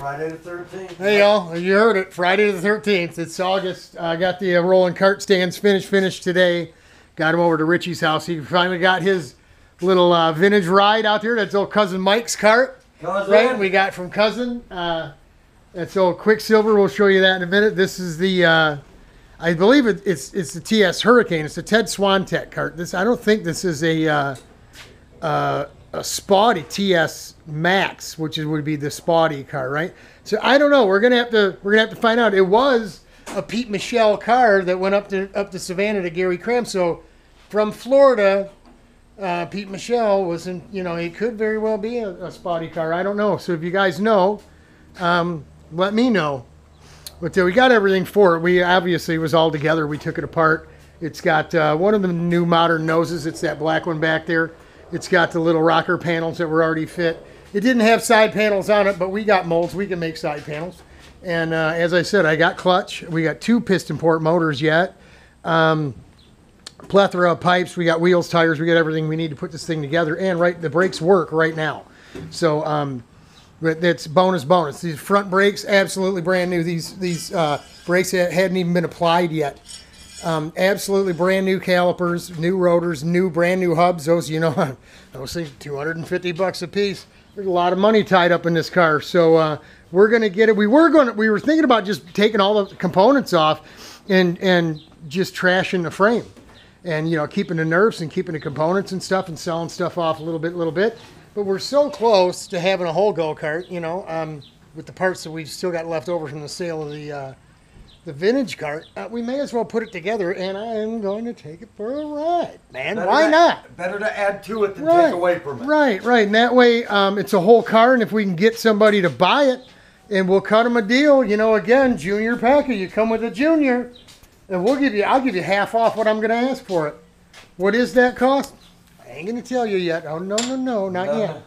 Friday the 13th. Hey, y'all. You heard it. Friday the 13th. It's August. I got the rolling cart stands finished today. Got him over to Richie's house. He finally got his little vintage ride out there. That's old Cousin Mike's cart. Right? We got from Cousin. That's old Quicksilver. We'll show you that in a minute. This is the, I believe it's the TS Hurricane. It's the Ted Swantek cart. I don't think this is a Spotty TS Max, which would be the Spotty car, right? So I don't know. We're gonna have to find out. It was a Pete Michelle car that went up to Savannah to Gary Cram. So from Florida, Pete Michelle wasn't. You know, it could very well be a Spotty car. I don't know. So if you guys know, let me know. But we got everything for it. We obviously was all together. We took it apart. It's got one of the new modern noses. It's that black one back there. It's got the little rocker panels that were already fit. It didn't have side panels on it, but we got molds. We can make side panels. And as I said, I got clutch. We got 2 piston port motors yet. Plethora of pipes. We got wheels, tires. We got everything we need to put this thing together. And the brakes work right now. So it's bonus. These front brakes, absolutely brand new. These brakes hadn't even been applied yet. Absolutely brand new calipers, new rotors, brand new hubs. Those, you know, those things $250 a piece. There's a lot of money tied up in this car. So we're gonna get it. We were thinking about just taking all the components off and just trashing the frame, and you know, keeping the nerves and keeping the components and stuff and selling stuff off a little bit. But we're so close to having a whole go-kart, you know, with the parts that we've still got left over from the sale of the vintage cart, we may as well put it together, and I am going to take it for a ride, man. Why not? Better to add to it than take away from it. Right. And that way, it's a whole car, and if we can get somebody to buy it, and we'll cut them a deal, you know, again, junior packer, you come with a junior, and I'll give you half off what I'm going to ask for it. What is that cost? I ain't going to tell you yet. Oh, no, not yet.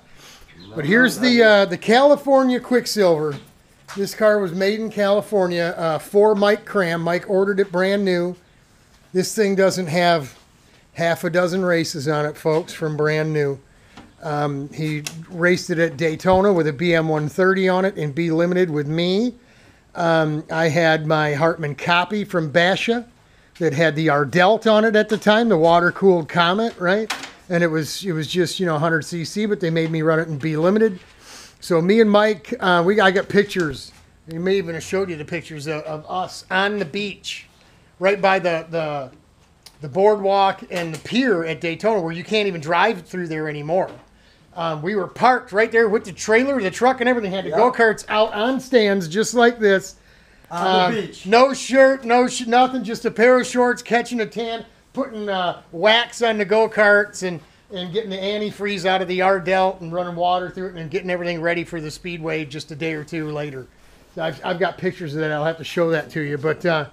But here's the California Quicksilver. This car was made in California for Mike Cram. Mike ordered it brand new. This thing doesn't have half a dozen races on it, folks, from brand new. He raced it at Daytona with a BM 130 on it and B Limited with me. I had my Hartman copy from Basha that had the Ardelt on it at the time, the water-cooled Comet, right? And it was just, you know, 100cc, but they made me run it in B Limited. So me and Mike, I got pictures. We may even have showed you the pictures of us on the beach, right by the boardwalk and the pier at Daytona, where you can't even drive through there anymore. We were parked right there with the trailer, the truck, and everything. Had the go-karts out on stands just like this. On the beach. No shirt, nothing, just a pair of shorts, catching a tan, putting wax on the go-karts, and getting the antifreeze out of the Ardelt and running water through it and getting everything ready for the speedway just a day or two later. So I've got pictures of that. I'll have to show that to you. But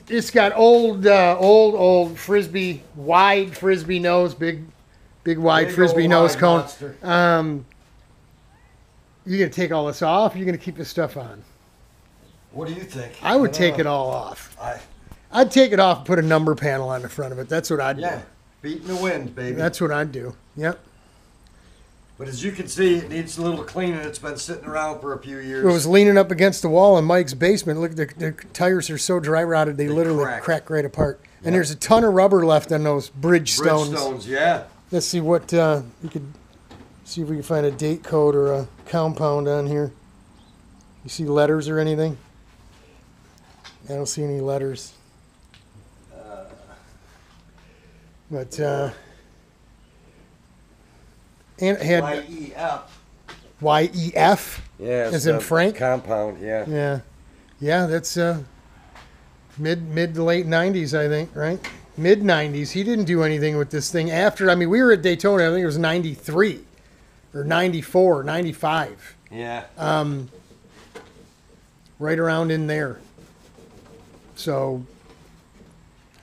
it's got old Frisbee, wide Frisbee nose, big wide Frisbee nose cone. You gonna take all this off? Or you gonna keep this stuff on? What do you think? I would take it all off. I'd take it off and put a number panel on the front of it. That's what I'd do. Beating the wind, baby. That's what I'd do. Yep. But as you can see, it needs a little cleaning. It's been sitting around for a few years. It was leaning up against the wall in Mike's basement. Look, the tires are so dry rotted, they literally crack right apart. Yep. And there's a ton of rubber left on those bridge stones. Bridge stones, yeah. Let's see what we could see if we can find a date code or a compound on here. You see letters or anything? I don't see any letters. But and it had YEF. YEF. Yeah, as in Frank. Compound. Yeah. That's mid to late '90s, I think, right? Mid '90s. He didn't do anything with this thing after. I mean, we were at Daytona. I think it was '93 or '94, '95. Yeah. Right around in there. So.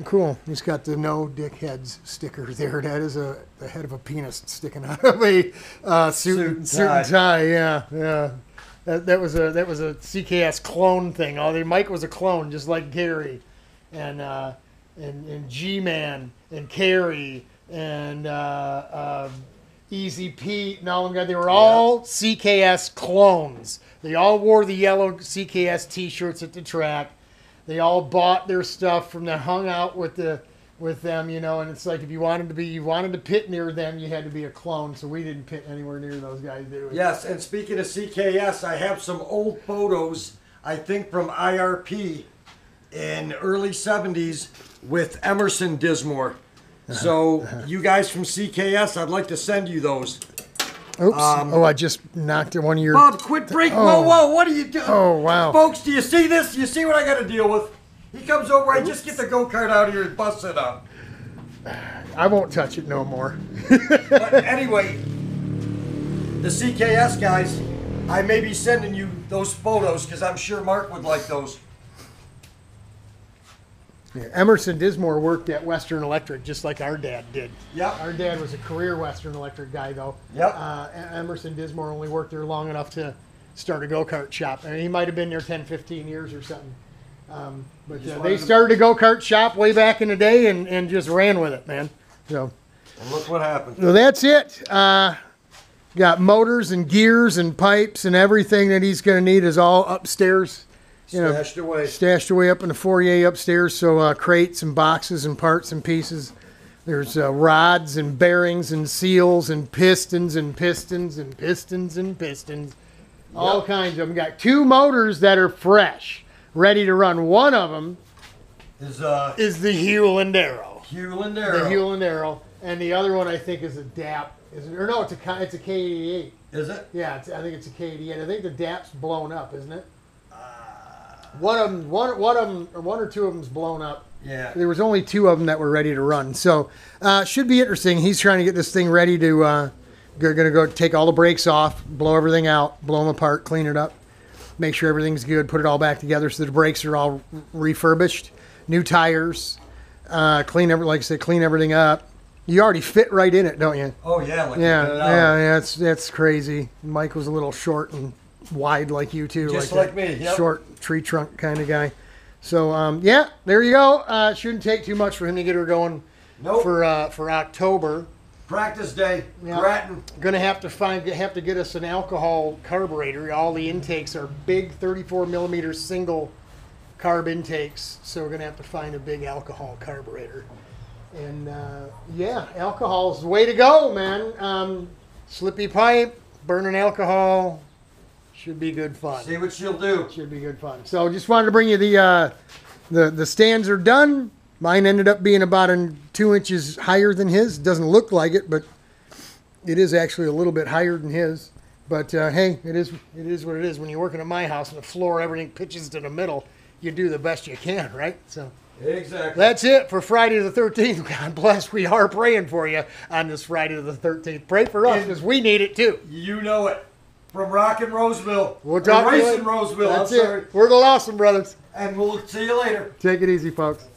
Cool. He's got the no dickheads sticker there. That is the head of a penis sticking out of a suit and tie. Yeah. That was a CKS clone thing. Mike was a clone, just like Gary, and G-Man and Carrie and Easy Pete, and all them guys. They were all CKS clones. They all wore the yellow CKS T-shirts at the track. They all bought their stuff from the hung out with them, you know. And it's like if you wanted to pit near them, you had to be a clone. So we didn't pit anywhere near those guys, did we? Yes, and speaking of CKS, I have some old photos, I think from IRP in early 70s with Emerson Dismore. So you guys from CKS, I'd like to send you those. Oops. I just knocked one of your... Bob, quit breaking. Whoa, what are you doing? Oh, wow. Folks, do you see this? You see what I got to deal with? He comes over, I just get the go-kart out of here and bust it up. I won't touch it no more. But anyway, the CKS guys, I may be sending you those photos because I'm sure Mark would like those. Yeah, Emerson Dismore worked at Western Electric just like our dad did. Yep. Our dad was a career Western Electric guy, though. Yep. Emerson Dismore only worked there long enough to start a go-kart shop. I mean, he might have been there 10, 15 years or something. But they started a go-kart shop way back in the day and just ran with it, man. So, And look what happened. so that's it. Got motors and gears and pipes and everything that he's going to need is all upstairs. Stashed away up in the foyer upstairs. So crates and boxes and parts and pieces. There's rods and bearings and seals and pistons and pistons and pistons and pistons. All kinds of them. Got 2 motors that are fresh, ready to run. One of them is the Hewland Arrow. The Hewland Arrow. And the other one I think is a DAP. It's a K88. Is it? Yeah, I think it's a K88. I think the DAP's blown up, isn't it? One or two of them's blown up. Yeah. There was only 2 of them that were ready to run. So, should be interesting. He's trying to get this thing ready to, going to go take all the brakes off, blow everything out, blow them apart, clean it up, make sure everything's good, put it all back together so the brakes are all refurbished, new tires, clean everything up. You already fit right in it, don't you? Oh, yeah. Yeah, that's crazy. Mike was a little short and wide like you too. Just like me, yep. Short tree trunk kind of guy. So, yeah, there you go. Shouldn't take too much for him to get her going for October. Practice day. Yeah. Gonna have to get us an alcohol carburetor. All the intakes are big 34 millimeter single carb intakes, so we're gonna have to find a big alcohol carburetor. And yeah, alcohol's the way to go, man. Slippy pipe, burning alcohol, should be good fun. See what she'll do. Should be good fun. So just wanted to bring you the stands are done. Mine ended up being about 2 inches higher than his. Doesn't look like it, but it is actually a little bit higher than his. But hey, it is what it is. When you're working at my house and the floor, everything pitches to the middle, you do the best you can, right? So exactly. that's it for Friday the 13th. God bless. We are praying for you on this Friday the 13th. Pray for us because we need it too. You know it. From Rockin' Roseville. We'll talk to you Racing later. Roseville. That's I'm sorry. it. We're the Lawson Brothers. And we'll see you later. Take it easy, folks.